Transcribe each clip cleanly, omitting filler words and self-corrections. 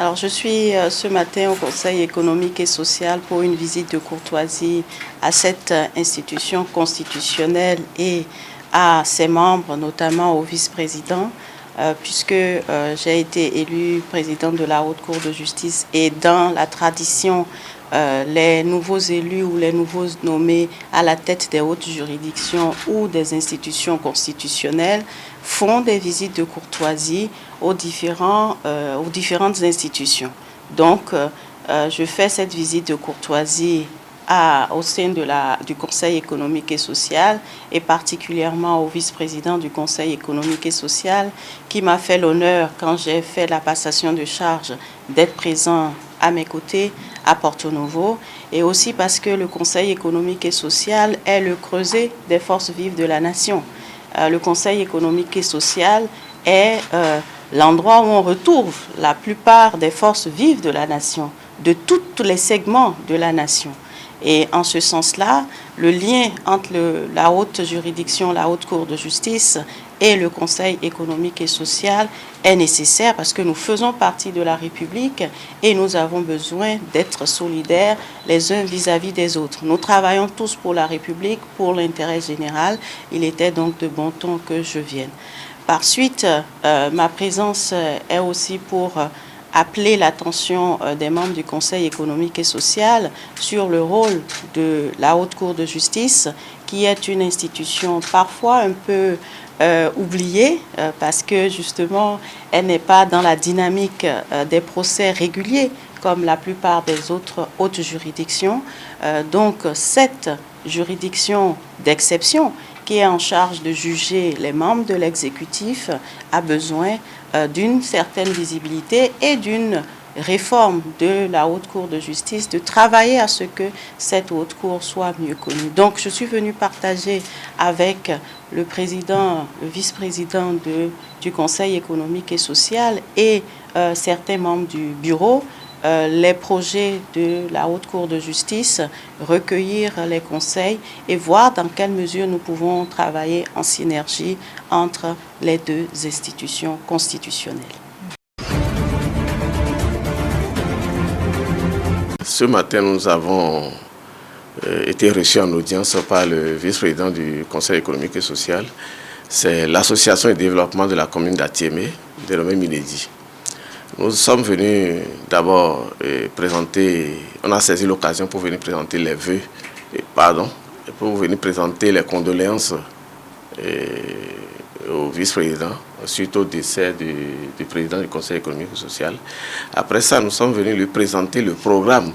Alors, je suis ce matin au Conseil économique et social pour une visite de courtoisie à cette institution constitutionnelle et à ses membres, notamment au vice-président, puisque j'ai été élue présidente de la Haute Cour de justice et dans la tradition, les nouveaux élus ou les nouveaux nommés à la tête des hautes juridictions ou des institutions constitutionnelles font des visites de courtoisie aux différentes institutions. Donc, je fais cette visite de courtoisie au sein du Conseil économique et social et particulièrement au vice-président du Conseil économique et social qui m'a fait l'honneur, quand j'ai fait la passation de charge, d'être présent à mes côtés à Porto Novo, et aussi parce que le Conseil économique et social est le creuset des forces vives de la nation. Le Conseil économique et social est l'endroit où on retrouve la plupart des forces vives de la nation, de tous les segments de la nation. Et en ce sens-là, le lien entre la haute juridiction, la haute cour de justice et le Conseil économique et social est nécessaire parce que nous faisons partie de la République et nous avons besoin d'être solidaires les uns vis-à-vis des autres. Nous travaillons tous pour la République, pour l'intérêt général. Il était donc de bon ton que je vienne. Par suite, ma présence est aussi pour appeler l'attention des membres du Conseil économique et social sur le rôle de la Haute Cour de justice, qui est une institution parfois un peu oubliée parce que justement, elle n'est pas dans la dynamique des procès réguliers comme la plupart des autres hautes juridictions. Donc, cette juridiction d'exception qui est en charge de juger les membres de l'exécutif a besoin d'une certaine visibilité et d'une réforme de la Haute Cour de justice, de travailler à ce que cette Haute Cour soit mieux connue. Donc, je suis venue partager avec le président, le vice-président du Conseil économique et social et certains membres du bureau les projets de la Haute Cour de justice, recueillir les conseils et voir dans quelle mesure nous pouvons travailler en synergie entre les deux institutions constitutionnelles. Ce matin, nous avons été reçus en audience par le vice-président du Conseil économique et social. C'est l'association et développement de la commune d'Atiémé, dénommée Minedi. Nous sommes venus d'abord présenter, on a saisi l'occasion pour venir présenter les vœux, pour venir présenter les condoléances au vice-président suite au décès du président du Conseil économique et social. Après ça, nous sommes venus lui présenter le programme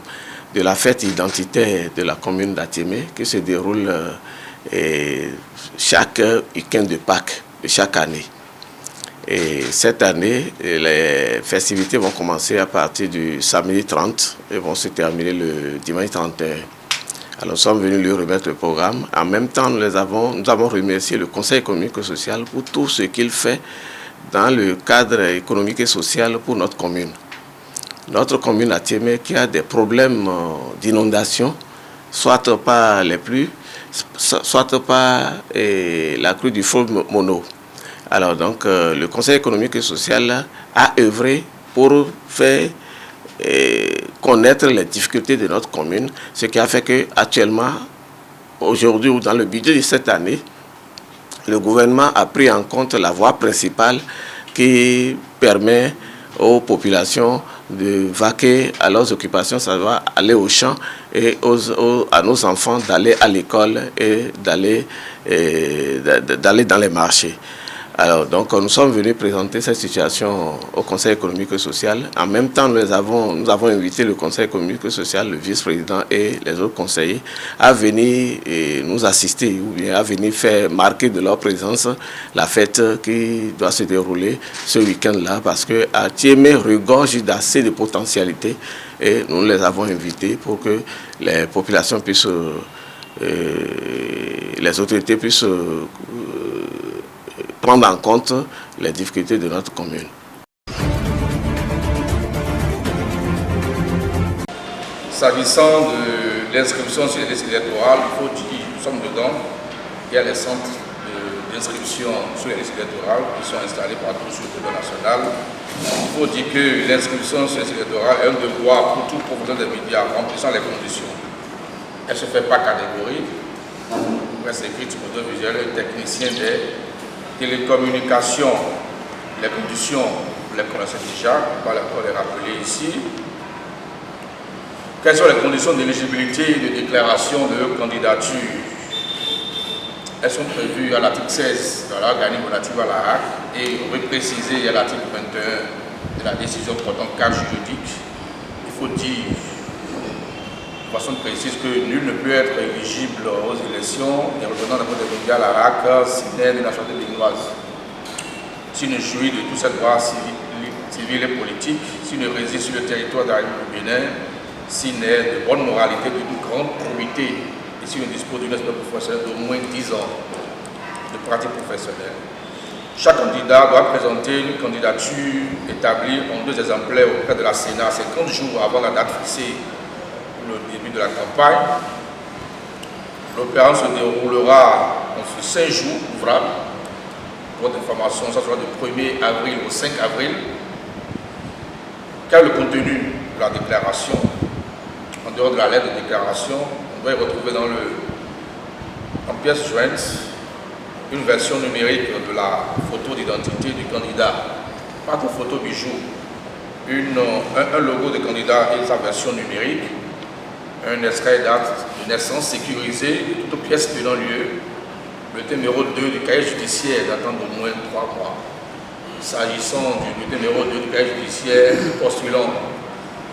de la fête identitaire de la commune d'Atiémé qui se déroule chaque week-end de Pâques de chaque année. Et cette année, les festivités vont commencer à partir du samedi 30 et vont se terminer le dimanche 31. Alors nous sommes venus lui remettre le programme. En même temps, nous avons remercié le Conseil économique et social pour tout ce qu'il fait dans le cadre économique et social pour notre commune. Notre commune Atiémé qui a des problèmes d'inondation, soit par les pluies, soit par la crue du fleuve Mono. Alors donc, le Conseil économique et social a œuvré pour faire connaître les difficultés de notre commune, ce qui a fait qu'actuellement, aujourd'hui ou dans le budget de cette année, le gouvernement a pris en compte la voie principale qui permet aux populations de vaquer à leurs occupations, ça va aller au champ et à nos enfants d'aller à l'école et d'aller dans les marchés. Alors, donc, nous sommes venus présenter cette situation au Conseil économique et social. En même temps, nous avons invité le Conseil économique et social, le vice-président et les autres conseillers à venir nous assister ou bien à venir faire marquer de leur présence la fête qui doit se dérouler ce week-end-là parce que Atiémé regorge d'assez de potentialités et nous les avons invités pour que les populations puissent, les autorités puissent prendre en compte les difficultés de notre commune. S'agissant de l'inscription sur les listes électorales, il faut dire, nous sommes dedans, il y a les centres d'inscription sur les listes électorales qui sont installées partout sur le territoire national. Il faut dire que l'inscription sur les listes électorales est un devoir pour tout professionnel des médias remplissant les conditions. Elle ne se fait pas catégorie. Presse écrite, audiovisuelle, un technicien des télécommunications. Les conditions, vous les connaissez déjà, on va les rappeler ici. Quelles sont les conditions d'éligibilité et de déclaration de candidature? Elles sont prévues à l'article 16 de la loi relative à la RAC et reprécisées à l'article 21 de la décision portant cadre juridique. Il faut dire de façon précise que nul ne peut être éligible aux élections des représentants des médias à la RAC s'il est de nationalité béninoise, s'il ne jouit de tous ses droits civils et politiques, s'il ne réside sur le territoire de la République du Bénin, s'il est de bonne moralité, de grande probité et s'il ne dispose d'une expérience professionnelle d'au moins 10 ans de pratique professionnelle. Chaque candidat doit présenter une candidature établie en 2 exemplaires auprès de la Sénat 50 jours avant la date fixée pour le début de la campagne. L'opération se déroulera en 5 jours ouvrables. Pour votre information, ça sera du 1er avril au 5 avril. Quel est le contenu de la déclaration? En dehors de la lettre de déclaration, on doit y retrouver en pièce jointe une version numérique de la photo d'identité du candidat, pas de photo bijou, un logo de candidat et sa version numérique, un extrait date de naissance sécurisé de toute pièce tenant lieu, le numéro 2 du cahier judiciaire datant d'au moins 3 mois. S'agissant du numéro 2 du cahier judiciaire, le postulant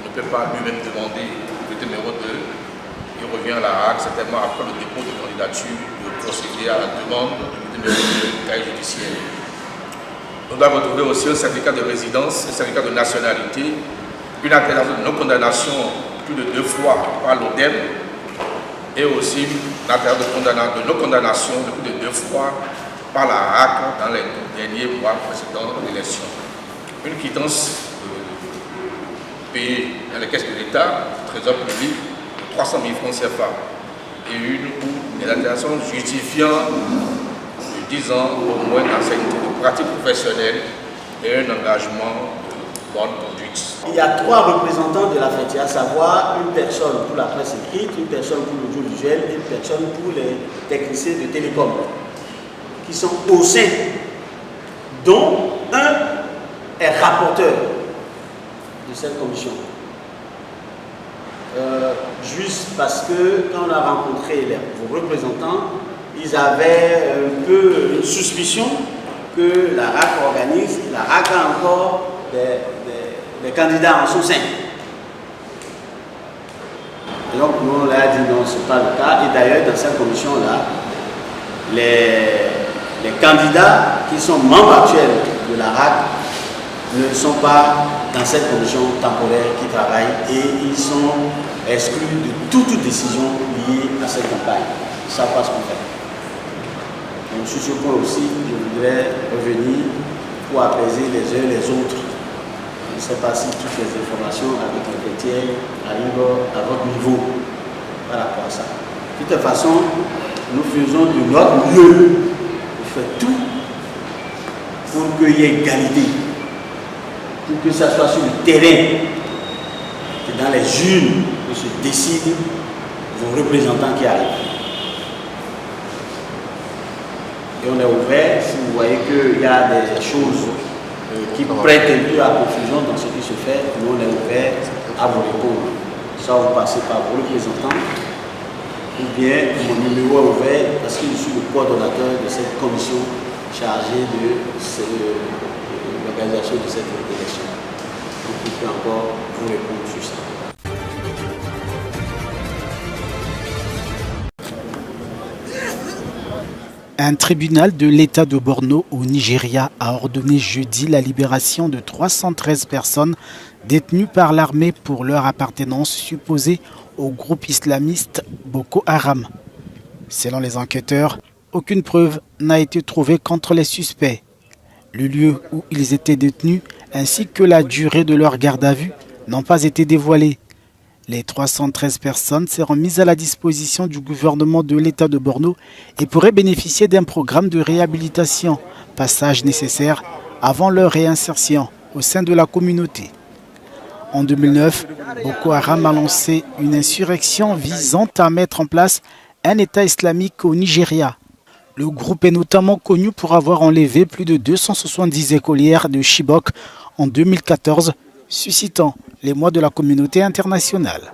ne peut pas lui-même demander le numéro 2. Il revient à la RAC, certainement après le dépôt de candidature, de procéder à la demande du numéro 2 du cahier judiciaire. On doit retrouver aussi un certificat de résidence, un certificat de nationalité, une attestation de non-condamnation plus de 2 fois par l'ODEM et aussi une attestation de non-condamnation de plus de 2 fois par la RAC dans les derniers mois précédents de l'élection. Une quittance payée dans les caisses de l'État, trésor public, 300 000 francs CFA et une attestation justifiant de 10 ans au moins d'ancienneté de pratique professionnelle et un engagement de bonne conduite. Il y a 3 représentants de la FETI, à savoir une personne pour la presse écrite, une personne pour l'audiovisuel et une personne pour les techniciens de télécom, qui sont au sein, dont un est rapporteur de cette commission. Juste parce que quand on a rencontré vos représentants, ils avaient un peu une suspicion que la RAC organise, la RAC a encore des candidats en son sein. Et donc nous on a dit non, ce n'est pas le cas. Et d'ailleurs dans cette commission-là, les candidats qui sont membres actuels de la RAC ne sont pas dans cette commission temporaire qui travaille et ils sont exclus de toute décision liée à cette campagne. Ils ne savent pas ce qu'on fait. Donc sur ce point aussi, je voudrais revenir pour apaiser les uns les autres. Je ne sais pas si toutes les informations avec les chrétiens arrivent à votre niveau par rapport à ça. De toute façon, nous faisons de notre mieux. On fait tout pour qu'il y ait égalité. Pour que ça soit sur le terrain, que dans les urnes, que se décident vos représentants qui arrivent. Et on est ouvert, si vous voyez qu'il y a des choses qui prêtent un peu à confusion dans ce qui se fait, nous on est ouvert à vous répondre. Soit vous passez par vos représentants, ou bien mon numéro est ouvert parce que je suis le coordonnateur de cette commission chargée de l'organisation de cette élection. Donc je peux encore vous répondre sur ça. Un tribunal de l'État de Borno au Nigeria a ordonné jeudi la libération de 313 personnes détenues par l'armée pour leur appartenance supposée au groupe islamiste Boko Haram. Selon les enquêteurs, aucune preuve n'a été trouvée contre les suspects. Le lieu où ils étaient détenus ainsi que la durée de leur garde à vue n'ont pas été dévoilés. Les 313 personnes seront mises à la disposition du gouvernement de l'État de Borno et pourraient bénéficier d'un programme de réhabilitation, passage nécessaire avant leur réinsertion au sein de la communauté. En 2009, Boko Haram a lancé une insurrection visant à mettre en place un État islamique au Nigeria. Le groupe est notamment connu pour avoir enlevé plus de 270 écolières de Chibok en 2014, suscitant l'émoi de la communauté internationale.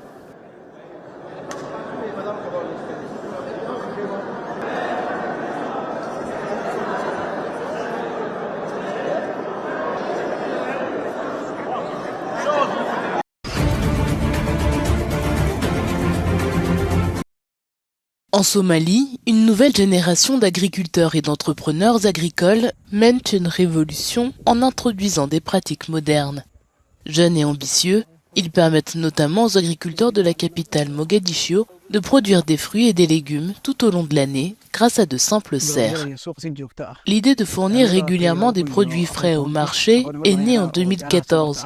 En Somalie, une nouvelle génération d'agriculteurs et d'entrepreneurs agricoles mène une révolution en introduisant des pratiques modernes. Jeunes et ambitieux, ils permettent notamment aux agriculteurs de la capitale Mogadiscio de produire des fruits et des légumes tout au long de l'année grâce à de simples serres. L'idée de fournir régulièrement des produits frais au marché est née en 2014.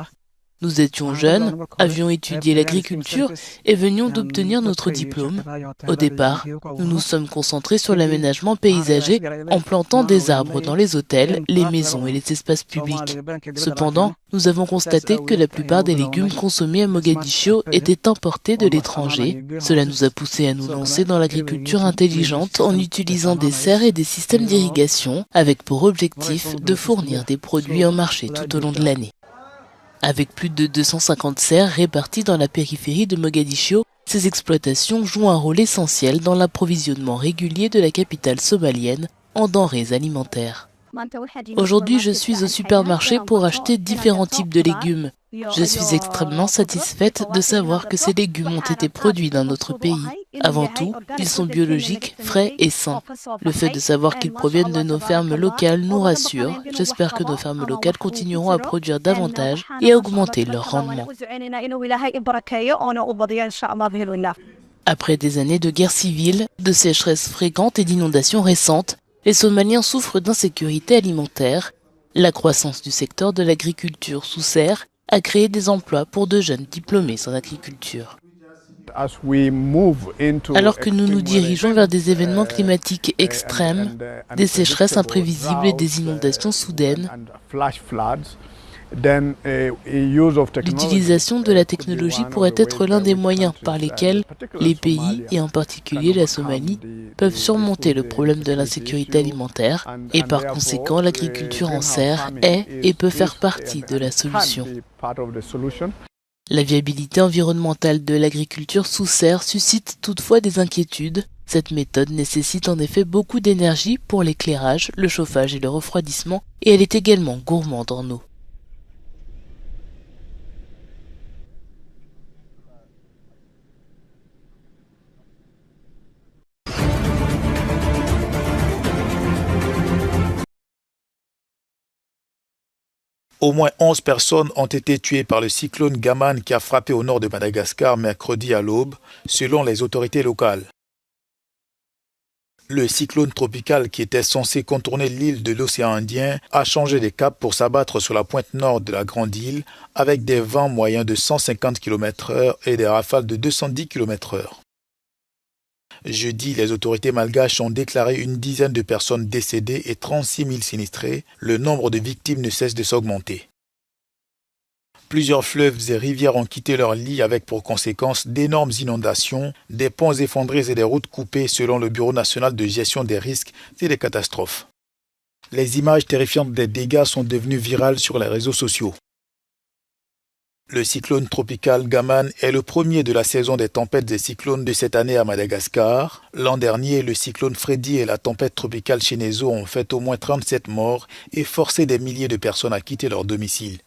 Nous étions jeunes, avions étudié l'agriculture et venions d'obtenir notre diplôme. Au départ, nous nous sommes concentrés sur l'aménagement paysager en plantant des arbres dans les hôtels, les maisons et les espaces publics. Cependant, nous avons constaté que la plupart des légumes consommés à Mogadiscio étaient importés de l'étranger. Cela nous a poussés à nous lancer dans l'agriculture intelligente en utilisant des serres et des systèmes d'irrigation avec pour objectif de fournir des produits au marché tout au long de l'année. Avec plus de 250 serres réparties dans la périphérie de Mogadiscio, ces exploitations jouent un rôle essentiel dans l'approvisionnement régulier de la capitale somalienne en denrées alimentaires. Aujourd'hui, je suis au supermarché pour acheter différents types de légumes. Je suis extrêmement satisfaite de savoir que ces légumes ont été produits dans notre pays. Avant tout, ils sont biologiques, frais et sains. Le fait de savoir qu'ils proviennent de nos fermes locales nous rassure. J'espère que nos fermes locales continueront à produire davantage et à augmenter leur rendement. Après des années de guerre civile, de sécheresses fréquentes et d'inondations récentes, les Somaliens souffrent d'insécurité alimentaire. La croissance du secteur de l'agriculture sous serre a créé des emplois pour de jeunes diplômés en agriculture. Alors que nous nous dirigeons vers des événements climatiques extrêmes, des sécheresses imprévisibles et des inondations soudaines, l'utilisation de la technologie pourrait être l'un des moyens par lesquels les pays, et en particulier la Somalie, peuvent surmonter le problème de l'insécurité alimentaire et par conséquent l'agriculture en serre est et peut faire partie de la solution. La viabilité environnementale de l'agriculture sous serre suscite toutefois des inquiétudes. Cette méthode nécessite en effet beaucoup d'énergie pour l'éclairage, le chauffage et le refroidissement et elle est également gourmande en eau. Au moins 11 personnes ont été tuées par le cyclone Gaman qui a frappé au nord de Madagascar mercredi à l'aube, selon les autorités locales. Le cyclone tropical qui était censé contourner l'île de l'océan Indien a changé de cap pour s'abattre sur la pointe nord de la grande île avec des vents moyens de 150 km/h et des rafales de 210 km/h. Jeudi, les autorités malgaches ont déclaré une dizaine de personnes décédées et 36 000 sinistrés. Le nombre de victimes ne cesse de s'augmenter. Plusieurs fleuves et rivières ont quitté leur lit avec pour conséquence d'énormes inondations, des ponts effondrés et des routes coupées selon le Bureau national de gestion des risques et des catastrophes. Les images terrifiantes des dégâts sont devenues virales sur les réseaux sociaux. Le cyclone tropical Gaman est le premier de la saison des tempêtes et cyclones de cette année à Madagascar. L'an dernier, le cyclone Freddy et la tempête tropicale Shinezo ont fait au moins 37 morts et forcé des milliers de personnes à quitter leur domicile.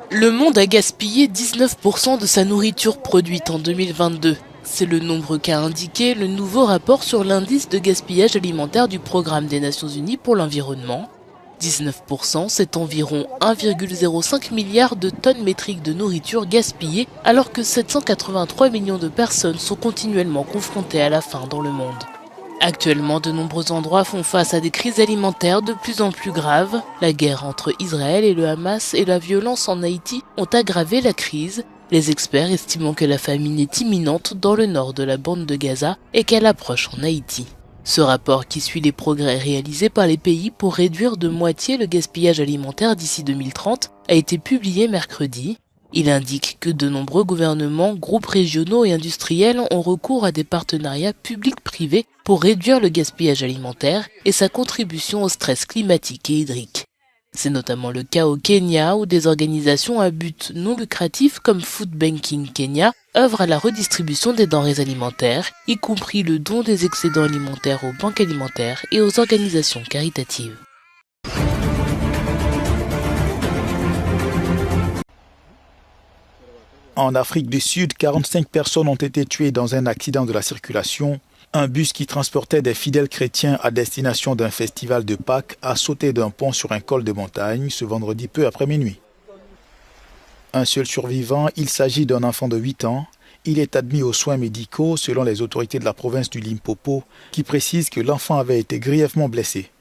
Le monde a gaspillé 19% de sa nourriture produite en 2022. C'est le nombre qu'a indiqué le nouveau rapport sur l'indice de gaspillage alimentaire du Programme des Nations Unies pour l'environnement. 19%, c'est environ 1,05 milliard de tonnes métriques de nourriture gaspillée, alors que 783 millions de personnes sont continuellement confrontées à la faim dans le monde. Actuellement, de nombreux endroits font face à des crises alimentaires de plus en plus graves. La guerre entre Israël et le Hamas et la violence en Haïti ont aggravé la crise, les experts estimant que la famine est imminente dans le nord de la bande de Gaza et qu'elle approche en Haïti. Ce rapport, qui suit les progrès réalisés par les pays pour réduire de moitié le gaspillage alimentaire d'ici 2030, a été publié mercredi. Il indique que de nombreux gouvernements, groupes régionaux et industriels ont recours à des partenariats publics-privés pour réduire le gaspillage alimentaire et sa contribution au stress climatique et hydrique. C'est notamment le cas au Kenya où des organisations à but non lucratif comme Food Banking Kenya œuvrent à la redistribution des denrées alimentaires, y compris le don des excédents alimentaires aux banques alimentaires et aux organisations caritatives. En Afrique du Sud, 45 personnes ont été tuées dans un accident de la circulation. Un bus qui transportait des fidèles chrétiens à destination d'un festival de Pâques a sauté d'un pont sur un col de montagne ce vendredi peu après minuit. Un seul survivant, il s'agit d'un enfant de 8 ans. Il est admis aux soins médicaux selon les autorités de la province du Limpopo qui précisent que l'enfant avait été grièvement blessé.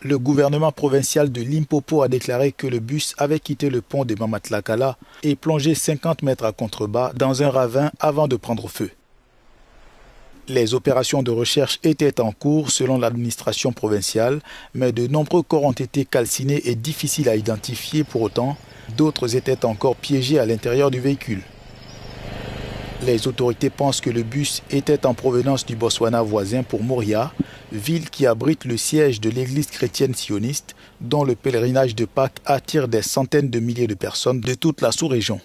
Le gouvernement provincial de Limpopo a déclaré que le bus avait quitté le pont de Mamatlakala et plongé 50 mètres à contrebas dans un ravin avant de prendre feu. Les opérations de recherche étaient en cours selon l'administration provinciale, mais de nombreux corps ont été calcinés et difficiles à identifier pour autant. D'autres étaient encore piégés à l'intérieur du véhicule. Les autorités pensent que le bus était en provenance du Botswana voisin pour Moria, ville qui abrite le siège de l'église chrétienne sioniste, dont le pèlerinage de Pâques attire des centaines de milliers de personnes de toute la sous-région.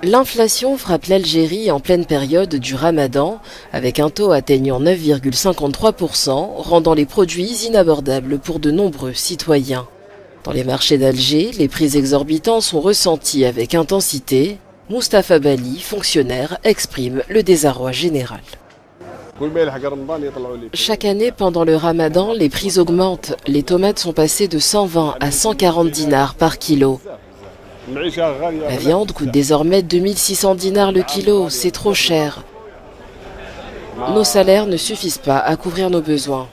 L'inflation frappe l'Algérie en pleine période du Ramadan, avec un taux atteignant 9,53%, rendant les produits inabordables pour de nombreux citoyens. Dans les marchés d'Alger, les prix exorbitants sont ressentis avec intensité. Moustapha Bali, fonctionnaire, exprime le désarroi général. Chaque année, pendant le Ramadan, les prix augmentent. Les tomates sont passées de 120 à 140 dinars par kilo. La viande coûte désormais 2600 dinars le kilo, c'est trop cher. Nos salaires ne suffisent pas à couvrir nos besoins.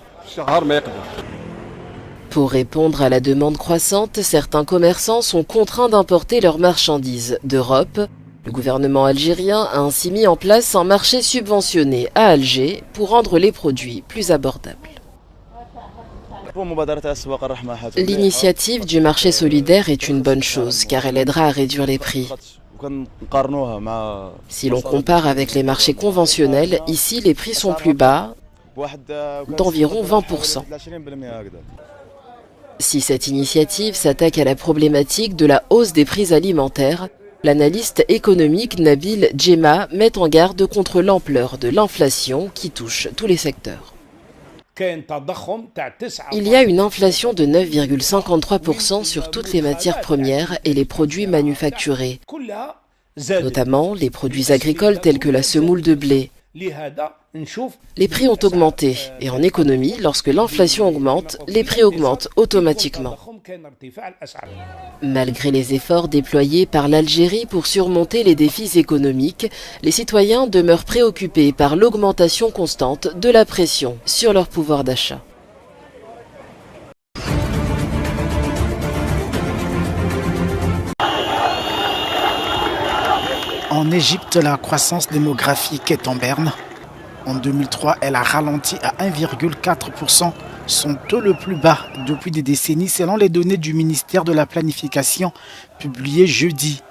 Pour répondre à la demande croissante, certains commerçants sont contraints d'importer leurs marchandises d'Europe. Le gouvernement algérien a ainsi mis en place un marché subventionné à Alger pour rendre les produits plus abordables. L'initiative du marché solidaire est une bonne chose car elle aidera à réduire les prix. Si l'on compare avec les marchés conventionnels, ici les prix sont plus bas, d'environ 20%. Si cette initiative s'attaque à la problématique de la hausse des prix alimentaires, l'analyste économique Nabil Djema met en garde contre l'ampleur de l'inflation qui touche tous les secteurs. Il y a une inflation de 9,53% sur toutes les matières premières et les produits manufacturés, notamment les produits agricoles tels que la semoule de blé. Les prix ont augmenté et en économie, lorsque l'inflation augmente, les prix augmentent automatiquement. Malgré les efforts déployés par l'Algérie pour surmonter les défis économiques, les citoyens demeurent préoccupés par l'augmentation constante de la pression sur leur pouvoir d'achat. En Égypte, la croissance démographique est en berne. En 2003, elle a ralenti à 1,4%, son taux le plus bas depuis des décennies selon les données du ministère de la Planification publiées jeudi.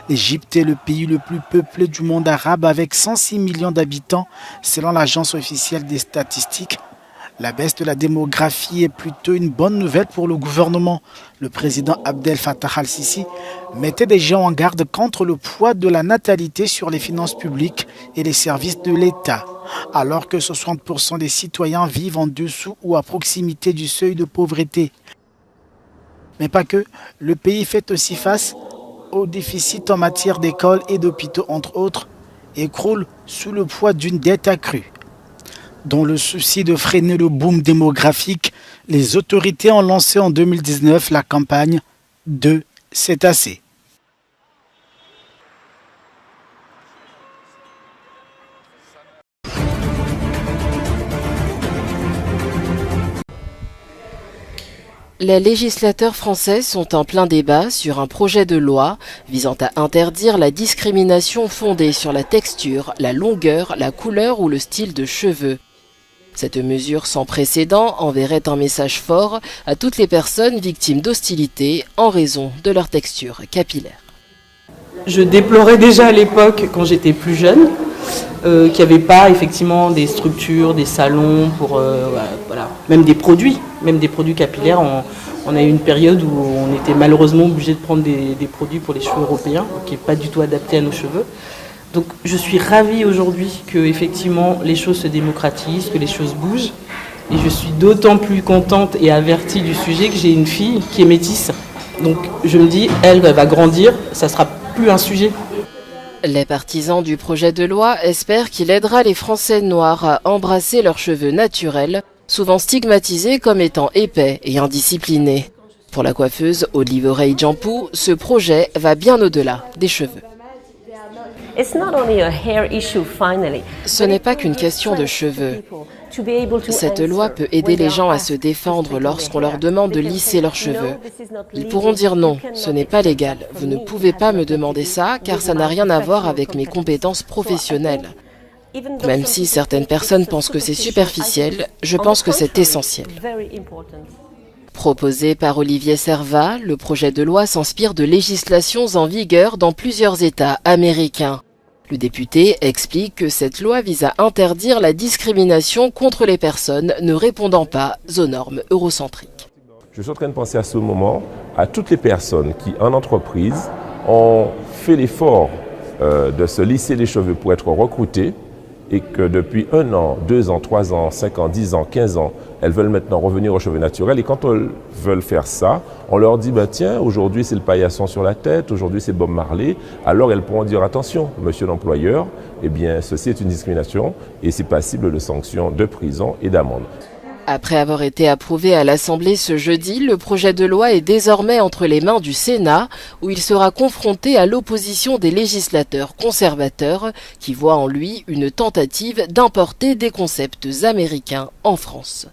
L'Égypte est le pays le plus peuplé du monde arabe avec 106 millions d'habitants selon l'agence officielle des statistiques. La baisse de la démographie est plutôt une bonne nouvelle pour le gouvernement. Le président Abdel Fattah al-Sisi mettait déjà en garde contre le poids de la natalité sur les finances publiques et les services de l'État, alors que 60% des citoyens vivent en dessous ou à proximité du seuil de pauvreté. Mais pas que, le pays fait aussi face au déficit en matière d'écoles et d'hôpitaux, entre autres, écroule sous le poids d'une dette accrue. Dans le souci de freiner le boom démographique, les autorités ont lancé en 2019 la campagne « 2, c'est assez ». Les législateurs français sont en plein débat sur un projet de loi visant à interdire la discrimination fondée sur la texture, la longueur, la couleur ou le style de cheveux. Cette mesure sans précédent enverrait un message fort à toutes les personnes victimes d'hostilité en raison de leur texture capillaire. Je déplorais déjà à l'époque, quand j'étais plus jeune, qu'il n'y avait pas effectivement des structures, des salons, pour, même des produits capillaires. On a eu une période où on était malheureusement obligé de prendre des produits pour les cheveux européens, qui n'est pas du tout adapté à nos cheveux. Donc je suis ravie aujourd'hui que effectivement les choses se démocratisent, que les choses bougent. Et je suis d'autant plus contente et avertie du sujet que j'ai une fille qui est métisse. Donc je me dis, elle va grandir, ça ne sera plus un sujet. Les partisans du projet de loi espèrent qu'il aidera les Français noirs à embrasser leurs cheveux naturels, souvent stigmatisés comme étant épais et indisciplinés. Pour la coiffeuse Olive Rey-Jampou, ce projet va bien au-delà des cheveux. Ce n'est pas qu'une question de cheveux. Cette loi peut aider les gens à se défendre lorsqu'on leur demande de lisser leurs cheveux. Ils pourront dire non, ce n'est pas légal. Vous ne pouvez pas me demander ça car ça n'a rien à voir avec mes compétences professionnelles. Même si certaines personnes pensent que c'est superficiel, je pense que c'est essentiel. Proposé par Olivier Servat, le projet de loi s'inspire de législations en vigueur dans plusieurs États américains. Le député explique que cette loi vise à interdire la discrimination contre les personnes ne répondant pas aux normes eurocentriques. Je suis en train de penser à ce moment à toutes les personnes qui, en entreprise, ont fait l'effort de se lisser les cheveux pour être recrutées et que depuis 1 an, 2 ans, 3 ans, 5 ans, 10 ans, 15 ans, elles veulent maintenant revenir aux cheveux naturels. Et quand elles veulent faire ça, on leur dit, tiens, aujourd'hui c'est le paillasson sur la tête, aujourd'hui c'est Bob Marley. Alors elles pourront dire, attention, monsieur l'employeur, eh bien ceci est une discrimination et c'est passible de sanctions de prison et d'amende. Après avoir été approuvé à l'Assemblée ce jeudi, le projet de loi est désormais entre les mains du Sénat, où il sera confronté à l'opposition des législateurs conservateurs, qui voient en lui une tentative d'importer des concepts américains en France.